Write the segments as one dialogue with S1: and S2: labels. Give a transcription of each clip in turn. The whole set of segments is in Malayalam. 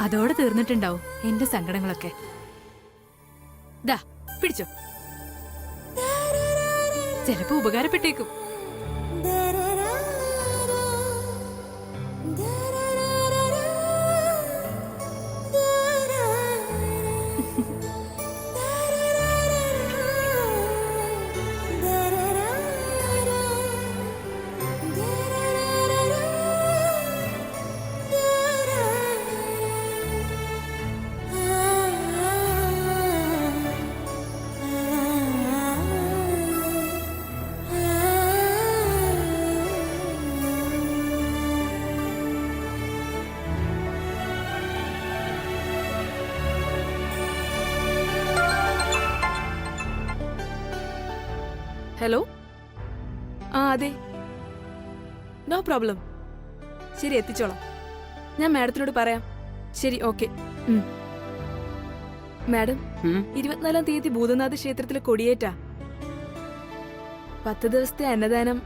S1: അതോടെ തീർന്നിട്ടുണ്ടാവും എന്റെ സങ്കടങ്ങളൊക്കെ. ദാ പിടിച്ചോ, ചിലപ്പോ ഉപകാരപ്പെട്ടേക്കും.
S2: ഹലോ, ആ അതെ, നോ പ്രോബ്ലം. ശരി, എത്തിച്ചോളാം. ഞാൻ മാഡത്തിനോട് പറയാം. ശരി, ഓക്കെ. മാഡം, 24-ാം തീയതി ഭൂതനാഥ ക്ഷേത്രത്തിലെ കൊടിയേറ്റാ. 10 ദിവസത്തെ അന്നദാനം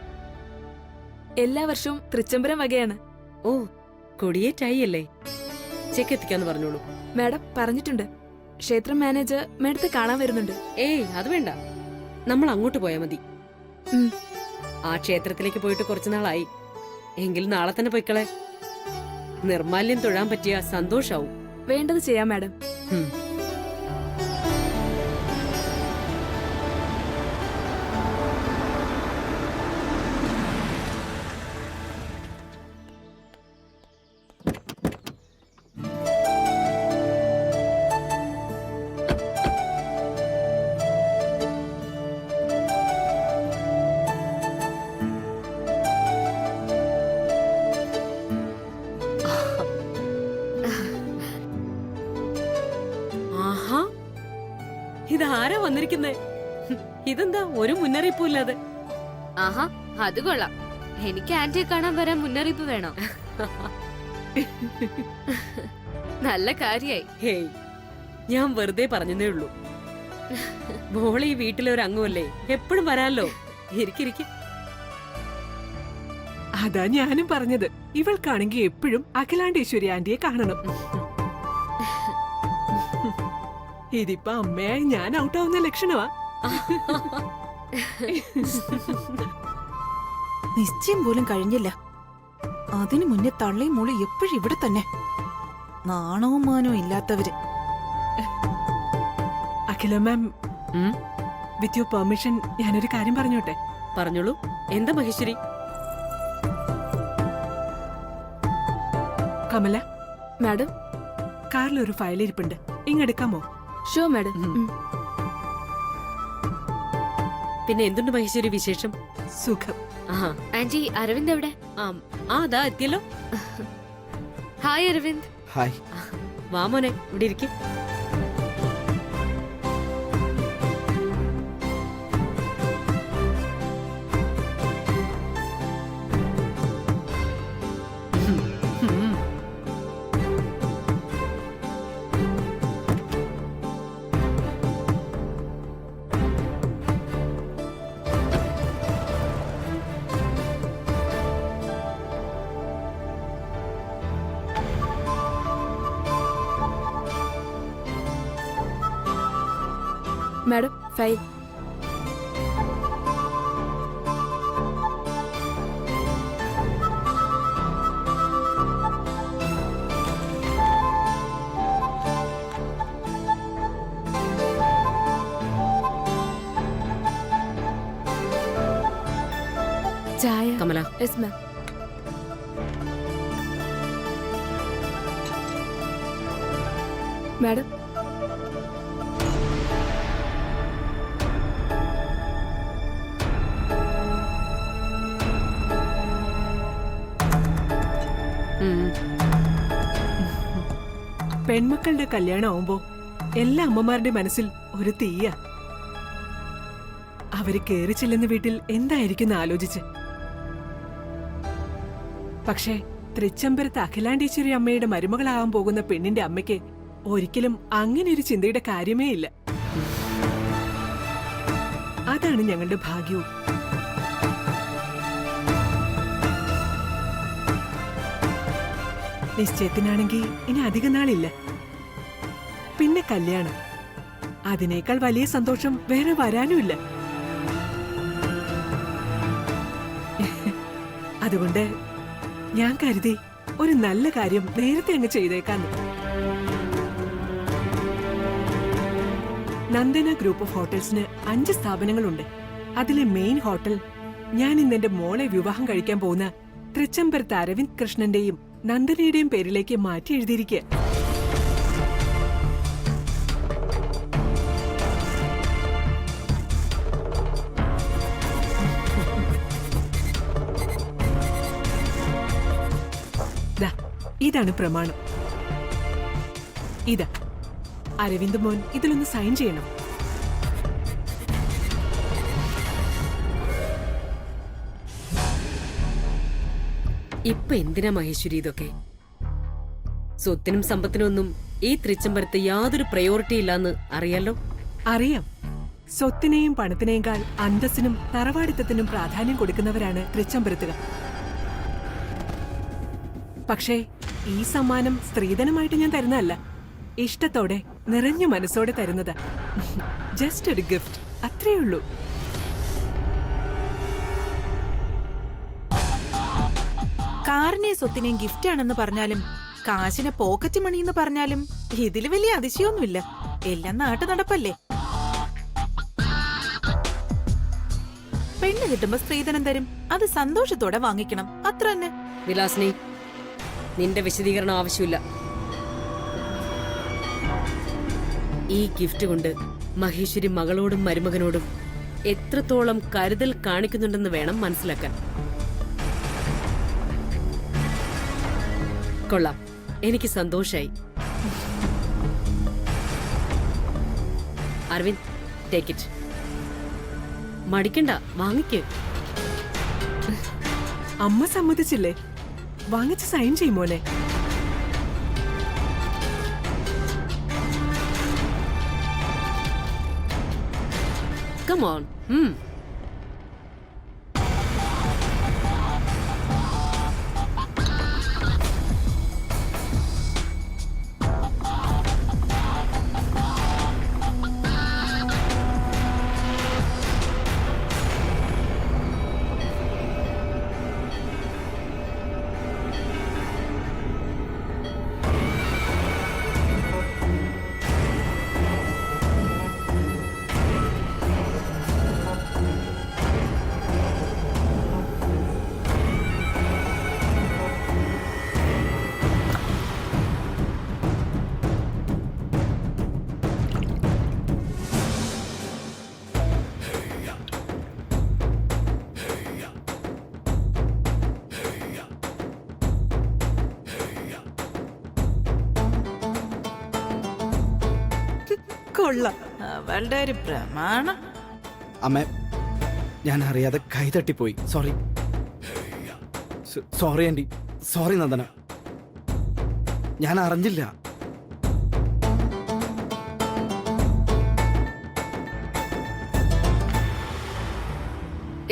S2: എല്ലാ വർഷവും തൃച്ചംബരം വകയാണ്.
S3: ഓ, കൊടിയേറ്റായി അല്ലേ? ചെക്ക് എത്തിക്കാന്ന് പറഞ്ഞോളൂ.
S2: മാഡം പറഞ്ഞിട്ടുണ്ട്. ക്ഷേത്രം മാനേജർ മാഡത്തെ കാണാൻ വരുന്നുണ്ട്.
S3: ഏയ്, അത് വേണ്ട, നമ്മൾ അങ്ങോട്ട് പോയാ മതി.
S2: ഉം.
S3: ആ ക്ഷേത്രത്തിലേക്ക് പോയിട്ട് കുറച്ചുനാളായി. എങ്കിൽ നാളെ തന്നെ പൊയ്ക്കളെ. നിർമാല്യം തൊഴാൻ പറ്റിയ സന്തോഷാവും.
S2: വേണ്ടത് ചെയ്യാം മാഡം.
S3: ഉം. ആഹാ, ഇതാരാ വന്നിരിക്കുന്നേ? ഇതെന്താ ഒരു മുന്നറിയിപ്പും ഇല്ലാതെ?
S4: ആഹാ, അത് കൊള്ളാം. എനിക്ക് ആന്റിയെ കാണാൻ വരാൻ മുന്നറിയിപ്പ് വേണോ? നല്ല കാര്യായി.
S3: ഹേയ്, ഞാൻ വെറുതെ പറഞ്ഞതേ ഉള്ളൂ. മോളെ ഈ വീട്ടിലെ ഒരു അംഗമല്ലേ, എപ്പോഴും വരാല്ലോ. ഇരിക്കിരിക്കും.
S5: അതാ ഞാനും പറഞ്ഞത്, ഇവൾക്കാണെങ്കിൽ എപ്പോഴും അഖിലാണ്ടേശ്വരി ആന്റിയെ കാണണം. ഇതിപ്പോ അമ്മയായി ഞാൻ ഔട്ടാവുന്ന ലക്ഷണമാ.
S6: നിശ്ചയം പോലും കഴിഞ്ഞില്ല, അതിനു മുന്നേ തള്ളിയും മോളി എപ്പോഴും ഇവിടെ തന്നെ. നാണവും മാനവും ഇല്ലാത്തവര്.
S5: അഖില മാം, വിത്ത് യുവർ പെർമിഷൻ ഞാനൊരു കാര്യം പറഞ്ഞോട്ടെ?
S3: പറഞ്ഞോളൂ. എന്താ മഹേശ്വരി?
S5: കമല,
S2: മാഡം,
S5: കാറിലൊരു ഫയൽ ഇരിപ്പുണ്ട്, ഇങ്ങെടുക്കാമോ?
S2: Show madam.
S3: പിന്നെ എന്തുണ്ട് മഹേശ്വരി വിശേഷം?
S5: സുഖം.
S3: ആഹാ.
S4: ആന്റി, അരവിന്ദ് എവിടെ?
S3: അതാ എത്തിയല്ലോ.
S4: ഹായ് അരവിന്ദ്.
S7: ഹായ്.
S3: വാ മോനെ, ഇവിടെ ഇരിക്കും.
S2: Madam, file. ചായ.
S3: കമല.
S2: Yes ma'am. മാഡം,
S5: പെൺമക്കളുടെ കല്യാണം ആവുമ്പോ എല്ലാ അമ്മമാരുടെ മനസ്സിൽ ഒരു തീയ. അവര് കേറി ചെല്ലുന്ന വീട്ടിൽ എന്തായിരിക്കും ആലോചിച്ച്. പക്ഷേ തൃച്ചംബരത്ത് അഖിലാണ്ടേശ്വരി അമ്മയുടെ മരുമകളാകാൻ പോകുന്ന പെണ്ണിന്റെ അമ്മയ്ക്ക് ഒരിക്കലും അങ്ങനെ ഒരു ചിന്തയുടെ കാര്യമേ ഇല്ല. അതാണ് ഞങ്ങളുടെ ഭാഗ്യവും. നിശ്ചയത്തിനാണെങ്കിൽ ഇനി അധിക നാളില്ല. പിന്നെ കല്യാണം. അതിനേക്കാൾ വലിയ സന്തോഷം വേറെ വരാനുമില്ല. അതുകൊണ്ട് ഞാൻ കരുതി ഒരു നല്ല കാര്യം നേരത്തെ അങ്ങ് ചെയ്തേക്കാന്ന്. നന്ദന ഗ്രൂപ്പ് ഓഫ് ഹോട്ടൽസിന് 5 സ്ഥാപനങ്ങളുണ്ട്. അതിലെ മെയിൻ ഹോട്ടൽ ഞാൻ ഇന്ന് എന്റെ മോളെ വിവാഹം കഴിക്കാൻ പോകുന്ന തൃച്ചംബരത്ത് അരവിന്ദ് കൃഷ്ണന്റെയും നന്ദനയുടെയും പേരിലേക്ക് മാറ്റി എഴുതിയിരിക്കുക. ഇതാണ് പ്രമാണം. ഇതാ അരവിന്ദ് മോൻ ഇതിലൊന്ന് സൈൻ ചെയ്യണം.
S3: ഇപ്പൊ എന്തിനാ മഹേശ്വരി ഇതൊക്കെ? സ്വത്തിനും സമ്പത്തിനും ഒന്നും ഈ തൃച്ചംബരത്ത് യാതൊരു പ്രയോറിറ്റി ഇല്ലാന്ന് അറിയാലോ.
S5: അറിയാം. സ്വത്തിനെയും പണത്തിനേക്കാൾ അന്തസ്സിനും തറവാടിത്തത്തിനും പ്രാധാന്യം കൊടുക്കുന്നവരാണ് തൃച്ചംബരത്തുകാർ. പക്ഷേ ഈ സമ്മാനം സ്ത്രീധനമായിട്ട് ഞാൻ തരുന്നതല്ല, ഇഷ്ടത്തോടെ നിറഞ്ഞ മനസ്സോടെ തരുന്നതാ. ജസ്റ്റ് ഒരു ഗിഫ്റ്റ്, അത്രേ ഉള്ളൂ.
S6: കാറിനെയും സ്വത്തിനെയും ഗിഫ്റ്റ് ആണെന്ന് പറഞ്ഞാലും കാശിനെ പോക്കറ്റ് മണി എന്ന് പറഞ്ഞാലും ഇതിൽ വലിയ അതിശയൊന്നുമില്ല. എല്ലാം നാട്ടു നടപ്പല്ലേ. പെണ്ണ് കിട്ടുമ്പോ സ്ത്രീധനം തരും, അത് സന്തോഷത്തോടെ വാങ്ങിക്കണം, അത്ര തന്നെ.
S3: വിലാസിനി, നിന്റെ വിശദീകരണം ആവശ്യമില്ല. ഈ ഗിഫ്റ്റ് കൊണ്ട് മഹേശ്വരി മകളോടും മരുമകനോടും എത്രത്തോളം കരുതൽ കാണിക്കുന്നുണ്ടെന്ന് വേണം മനസ്സിലാക്കാൻ. കൊള്ളാം, എനിക്ക് സന്തോഷായി. Aravind, take it. മടിക്കണ്ട, വാങ്ങിക്ക്.
S5: അമ്മ സമ്മതിച്ചില്ലേ? വാങ്ങിച്ച് സൈൻ ചെയ്യുമോനെ.
S3: Come on.
S6: കൊള്ളാം, അവളുടെ ഒരു പ്രമാണം.
S7: അമ്മേ, ഞാൻ അറിയാതെ കൈ തട്ടിപ്പോയി. Sorry. Sorry aunty. Sorry Nandana, ഞാൻ അറിഞ്ഞില്ല.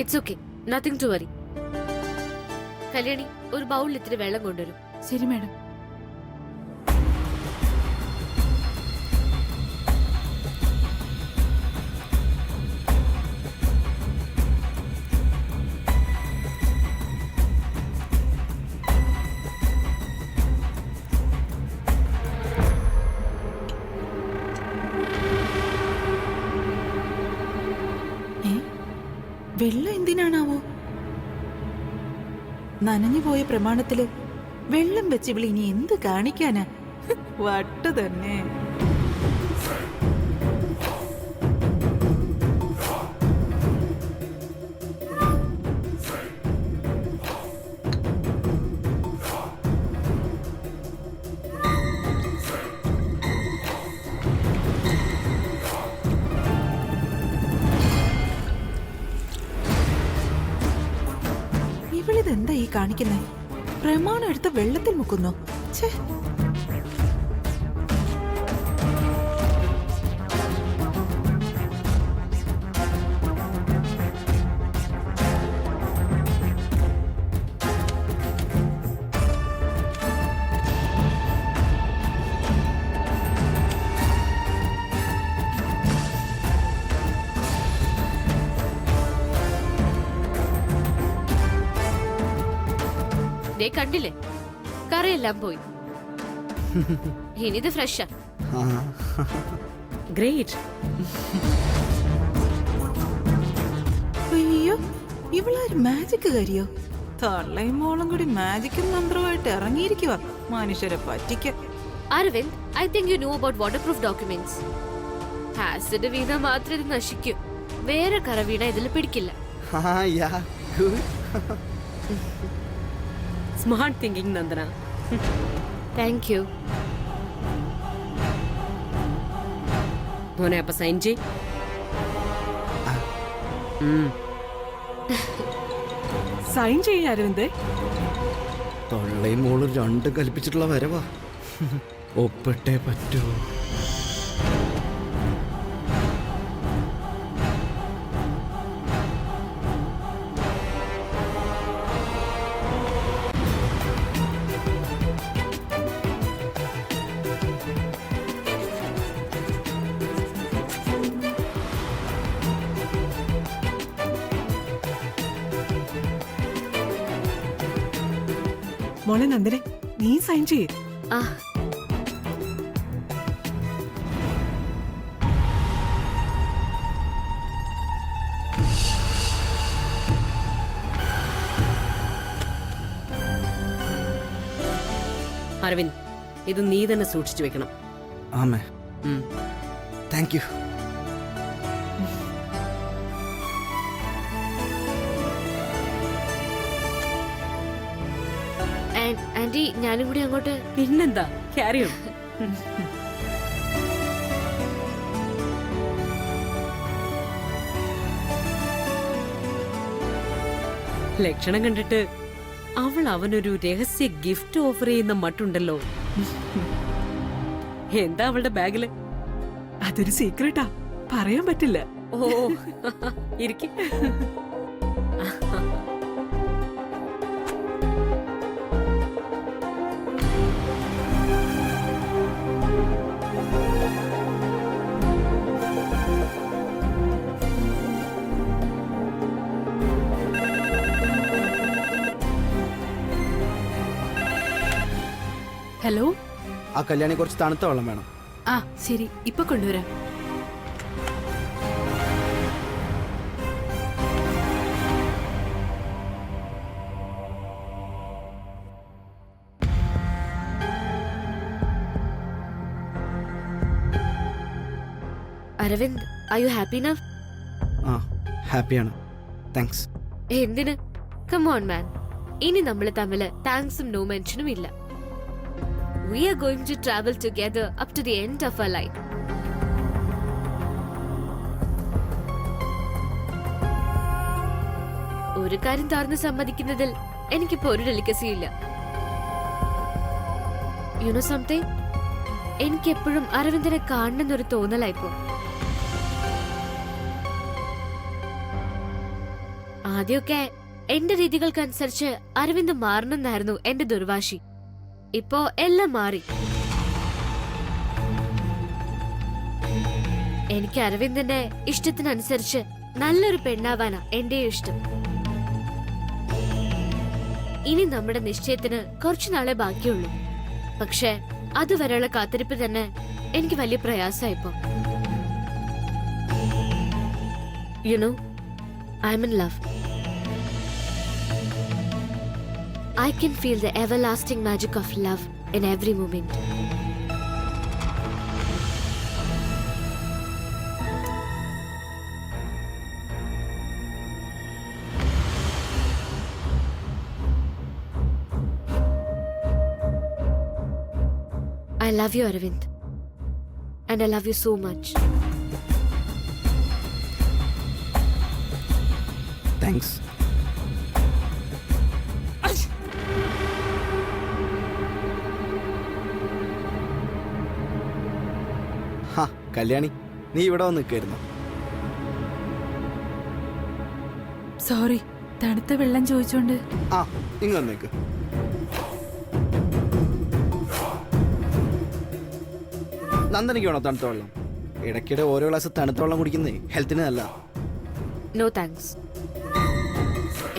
S4: It's okay, nothing to worry. Kalyani, ഒരു ബൗളിൽ ഇത്തിരി വെള്ളം കൊണ്ടുവരും.
S1: ശരി മാഡം.
S6: വെള്ളം എന്തിനാണാവോ? നനഞ്ഞുപോയ പ്രമാണത്തില് വെള്ളം വെച്ച് ഇവള് ഇനി എന്ത് കാണിക്കാനാ? വട്ട് തന്നെ. ഇവളിതെന്താ ഈ കാണിക്കുന്നേ? പ്രമാണം എടുത്ത് വെള്ളത്തിൽ മുക്കുന്നോ? ഛേ.
S4: ദേ കണ്ടില്ലേ, കറിയെല്ലാം പോയി. ഇനിത് ഫ്രഷാ.
S7: ആ
S3: ഗ്രേറ്റ്.
S6: അയ്യോ, ഇവളൊരു മാജിക് കാര്യോ? തള്ളയും മോളും കൂടി മാജിക്കും മന്ത്രമായിട്ട് ഇറങ്ങിയിരിക്കുക മനുഷ്യരെ പറ്റിക്ക.
S4: Aravind, I think you know about waterproof documents. Acid വീണ മാത്രമേ ഇത് നശിക്കൂ, വേറെ കറ വീണ ഇതിൽ പിടിക്കില്ല.
S7: Yeah good.
S3: Smart thinking Nandana.
S4: Thank you.
S3: മോനെ അപ്പൊ സൈൻ ചെയ്.
S5: സൈൻ ചെയ്യാ അരവിന്ദ്.
S7: തൊള്ളയും മോളും രണ്ടും കൽപ്പിച്ചിട്ടുള്ള വരവാ. ഒപ്പിട്ടേ പറ്റൂ.
S5: മോളെ നന്ദനെ, നീ സൈൻ ചെയ്യേ.
S4: ആ,
S3: അരവിന്ദ്, ഇത് നീ തന്നെ സൂക്ഷിച്ചു വെക്കണം.
S7: ആമേ,
S3: ഉം.
S7: Thank you.
S4: ആന്റി, ഞാനും കൂടി അങ്ങോട്ട്.
S3: പിന്നെന്താ, ക്യാരി ഓൺ. ലക്ഷണം കണ്ടിട്ട് അവൾ അവനൊരു രഹസ്യ ഗിഫ്റ്റ് ഓഫർ ചെയ്യുന്ന മട്ടുണ്ടല്ലോ. എന്താ അവളുടെ ബാഗില്?
S5: അതൊരു സീക്രട്ടാ, പറയാൻ പറ്റില്ല.
S3: ഓ, ഇരിക്കും.
S1: ഹലോ.
S7: ആ കല്യാണി കുറച്ച് തണുത്ത വെള്ളം വേണം.
S1: ആ ശരി, ഇപ്പൊ കൊണ്ടുവരാം.
S4: Aravind, are you happy now?
S7: ആ ഹാപ്പിയാണ്, താങ്ക്സ്.
S4: എന്തിന്? കം ഓൺ മാൻ, ഇനി നമ്മൾ തമ്മില് താങ്ക്സും നോ മെൻഷനും ഇല്ല. We are going to travel together up to the end of our life. ഒരു കാര്യം തുറന്ന് സമ്മതിക്കുന്നതിൽ എനിക്കിപ്പോ ഒരു ഡെലിക്കസി ഇല്ല. യു നോ സംതിങ്, എനിക്കെപ്പോഴും അരവിന്ദനെ കാണണമെന്നൊരു തോന്നലായിപ്പോ. ആദ്യമൊക്കെ എന്റെ രീതികൾക്കനുസരിച്ച് അരവിന്ദ് മാറണമെന്നായിരുന്നു എന്റെ ദുർവാശി. ഇപ്പോ എല്ലാം മാറി. എനിക്ക് അരവിന്ദന്റെ ഇഷ്ടത്തിനനുസരിച്ച് നല്ലൊരു പെണ്ണാവാനാ എന്റെ ഇഷ്ടം. ഇനി നമ്മുടെ നിശ്ചയത്തിന് കുറച്ചു നാളെ ബാക്കിയുള്ളൂ. പക്ഷെ അതുവരെയുള്ള കാത്തിരിപ്പ് തന്നെ എനിക്ക് വലിയ പ്രയാസമായിപ്പോ. You know, I am in love. I can feel the everlasting magic of love in every moment. I love you, Arvind. And I love you so much.
S7: Thanks. ഹാ കല്യാണി, നീ ഇവിടെ വന്ന് നിൽക്കായിരുന്നു.
S1: സോറി, തണുത്ത വെള്ളം ചോദിച്ചോണ്ട്.
S7: ആ ഇങ്ങ് വന്നേക്ക്. നന്ദനിക്ക് വേണോ തണുത്ത വെള്ളം? ഇടയ്ക്കിടെ ഓരോ ഗ്ലാസ് തണുത്ത വെള്ളം കുടിക്കുന്നേ ഹെൽത്തിന് നല്ല.
S4: No thanks.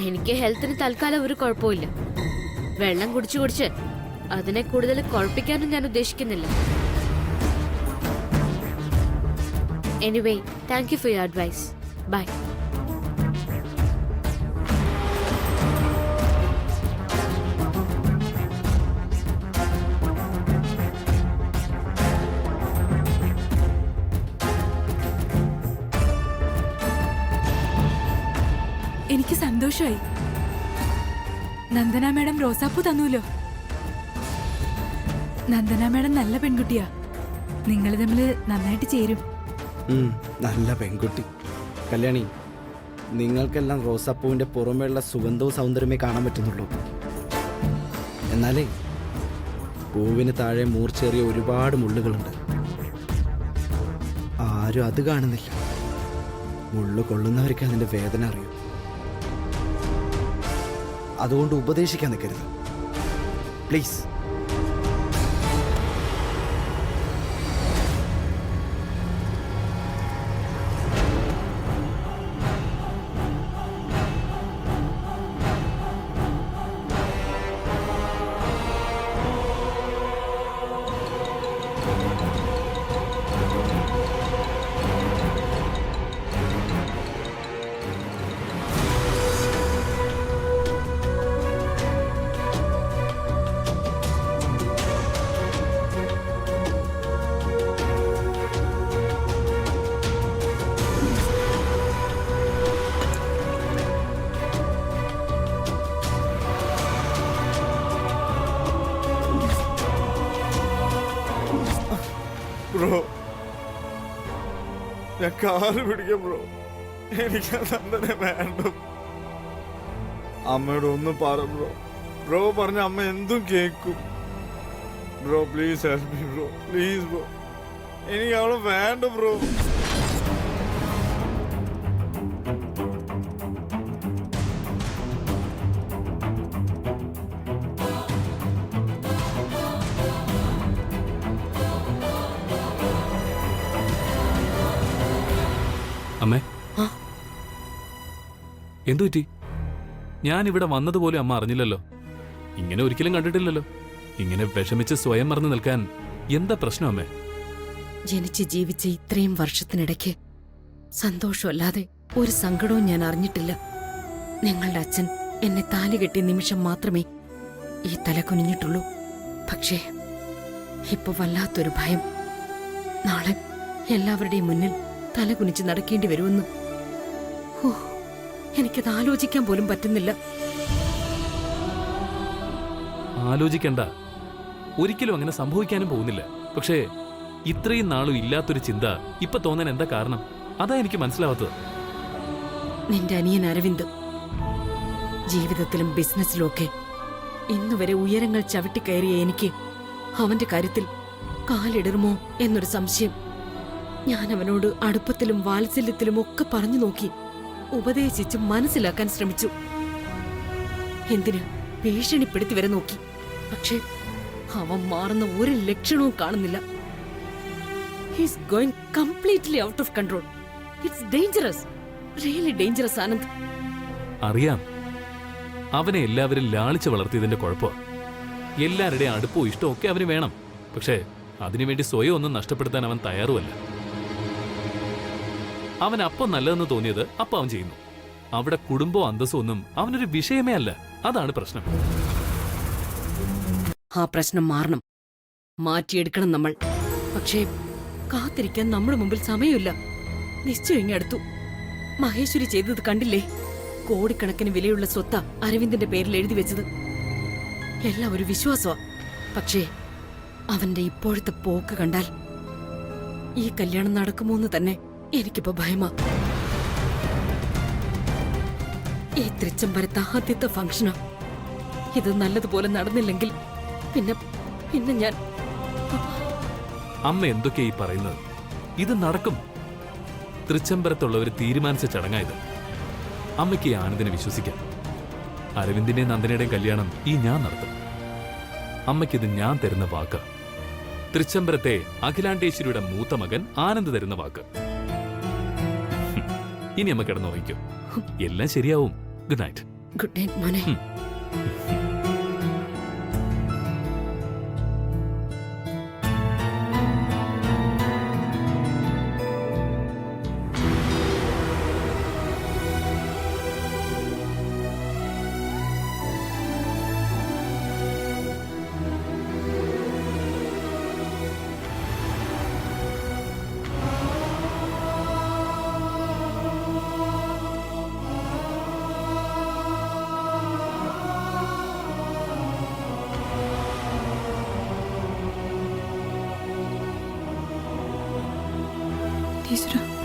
S4: എനിക്ക് ഹെൽത്തിന് തൽക്കാലം ഒരു കുഴപ്പമില്ല. വെള്ളം കുടിച്ചു കുടിച്ച് അതിനെ കൂടുതൽ കുഴപ്പിക്കാനും ഞാൻ ഉദ്ദേശിക്കുന്നില്ല. Anyway, thank you for your advice. Bye.
S1: എനിക്ക് സന്തോഷമായി. നന്ദന മാഡം റോസാപ്പൂ തന്നൂലോ. നന്ദന മാഡം നല്ല പെൺകുട്ടിയാ. നിങ്ങൾ തമ്മിൽ നന്നായിട്ട് ചേരും.
S7: നല്ല പെൺകുട്ടി. കല്യാണി, നിങ്ങൾക്കെല്ലാം റോസാപ്പൂവിന്റെ പുറമേയുള്ള സുഗന്ധവും സൗന്ദര്യമേ കാണാൻ പറ്റുന്നുള്ളൂ. എന്നാലേ പൂവിന് താഴെ മൂർച്ചേറിയ ഒരുപാട് മുള്ളുകളുണ്ട്. ആരും അത് കാണുന്നില്ല. മുള്ളു കൊള്ളുന്നവർക്ക് അതിന്റെ വേദന അറിയും. അതുകൊണ്ട് ഉപദേശിക്കാൻ നിൽക്കരുത് പ്ലീസ്.
S8: ബ്രോ, ഞാൻ കാല് പിടിക്കാം ബ്രോ. എനിക്ക് നന്ദനെ വേണ്ട. അമ്മയോട് ഒന്നും പറ ബ്രോ. ബ്രോ പറഞ്ഞ അമ്മ എന്തും കേൾക്കും. Bro please help me bro, please bro. എനിക്ക് അവളെ വേണ്ട ബ്രോ.
S9: അമ്മേ, എന്തു പറ്റി? ഞാൻ ഇവിടെ വന്നതുപോലെ അമ്മ അറിഞ്ഞില്ലല്ലോ. ഇങ്ങനെ ഒരിക്കലും കണ്ടിട്ടില്ലല്ലോ. ഇങ്ങനെ വിഷമിച്ച് സ്വയം മറന്നു നിൽക്കാൻ എന്താ പ്രശ്നം അമ്മേ?
S10: ജനിച്ച് ജീവിച്ച ഇത്രയും വർഷത്തിനിടയ്ക്ക് സന്തോഷമല്ലാതെ ഒരു സങ്കടവും ഞാൻ അറിഞ്ഞിട്ടില്ല. നിങ്ങളുടെ അച്ഛൻ എന്നെ താലി കെട്ടിയ നിമിഷം മാത്രമേ ഈ തല കുനിഞ്ഞിട്ടുള്ളൂ. പക്ഷേ ഇപ്പൊ വല്ലാത്തൊരു ഭയം. നാളെ എല്ലാവരുടെയും മുന്നിൽ തല കുനിച്ച് നടക്കേണ്ടി വരുമെന്ന്. ഓ, എനിക്കത് ആലോചിക്കാൻ പോലും പറ്റുന്നില്ല.
S9: ആലോചിക്കണ്ട, ഒരിക്കലും അങ്ങനെ സംഭവിക്കാനും പോകുന്നില്ല. പക്ഷേ ഇത്രയും നാളും ഇല്ലാത്തൊരു ചിന്ത ഇപ്പൊ തോന്നാൻ എന്താ കാരണം? അതാ എനിക്ക് മനസ്സിലാവാത്തത്.
S10: നിന്റെ അനിയൻ അരവിന്ദ് ജീവിതത്തിലും ബിസിനസ്സിലും ഒക്കെ ഇന്നുവരെ ഉയരങ്ങൾ ചവിട്ടിക്കയറിയ എനിക്ക് അവന്റെ കാര്യത്തിൽ കാലിടറുമോ എന്നൊരു സംശയം. ഞാൻ അവനോട് അടുപ്പത്തിലും വാത്സല്യത്തിലും ഒക്കെ പറഞ്ഞു നോക്കി, ഉപദേശിച്ച് മനസ്സിലാക്കാൻ ശ്രമിച്ചു. എന്തിന് ഭീഷണിപ്പെടുത്തി വരെ നോക്കി. പക്ഷേ അവൻ മാറുന്ന ഒരു ലക്ഷണവും കാണുന്നില്ല. He's going completely out of control. It's dangerous, really dangerous Anand.
S9: അറിയാം, അവനെ എല്ലാവരും ലാളിച്ച് വളർത്തിയതിന്റെ കുഴപ്പമാ. എല്ലാവരുടെയും അടുപ്പവും ഇഷ്ടവും ഒക്കെ അവന് വേണം. പക്ഷേ അതിനുവേണ്ടി സ്വയം ഒന്നും നഷ്ടപ്പെടുത്താൻ അവൻ തയ്യാറുമല്ല. അവൻ അപ്പം നല്ലതെന്ന് തോന്നിയത് അപ്പം അവൻ ചെയ്യുന്നു. അവിടെ കുടുംബവും അന്തസ്സും ഒന്നും അവനൊരു വിഷയമേ അല്ല. അതാണ് പ്രശ്നം.
S10: ആ പ്രശ്നം മാറണം, മാറ്റിയെടുക്കണം നമ്മൾ. പക്ഷേ കാത്തിരിക്കാൻ നമ്മുടെ മുമ്പിൽ സമയമില്ല. നിശ്ചയം ഇങ്ങടുത്തു. മഹേശ്വരി ചെയ്തത് കണ്ടില്ലേ? കോടിക്കണക്കിന് വിലയുള്ള സ്വത്ത അരവിന്ദിന്റെ പേരിൽ എഴുതി വെച്ചത്. എല്ലാം ഒരു വിശ്വാസമാ. പക്ഷേ അവന്റെ ഇപ്പോഴത്തെ പോക്ക് കണ്ടാൽ ഈ കല്യാണം നടക്കുമോന്ന് തന്നെ എനിക്കിപ്പോ ഭയമാ. ഈ തൃച്ചംബരത്തെ ആദ്യത്തെ ഫംഗ്ഷനാ. ഇത് നല്ലതുപോലെ നടന്നില്ലെങ്കിൽ പിന്നെ ഞാൻ...
S9: അമ്മ എന്തൊക്കെയാ ഈ പറയുന്നത്? ഇത് നടക്കും. തൃച്ചംബരത്തുള്ളവർ തീരുമാനിച്ച ചടങ്ങായത്. അമ്മയ്ക്ക് ഈ ആനന്ദിനെ വിശ്വസിക്കാം. അരവിന്ദിന്റെയും നന്ദനയുടെയും കല്യാണം ഈ ഞാൻ നടത്തും. അമ്മയ്ക്കിത് ഞാൻ തരുന്ന വാക്ക്. തൃച്ചംബരത്തെ അഖിലാണ്ടേശ്വരിയുടെ മൂത്ത മകൻ ആനന്ദ് തരുന്ന വാക്ക്. ഇനി അമ്മ കിടന്നുറങ്ങിക്കും. എല്ലാം ശരിയാവും. Good night.
S10: ഗുഡ് നൈറ്റ് മോനെ.
S1: ഈശ്വരാ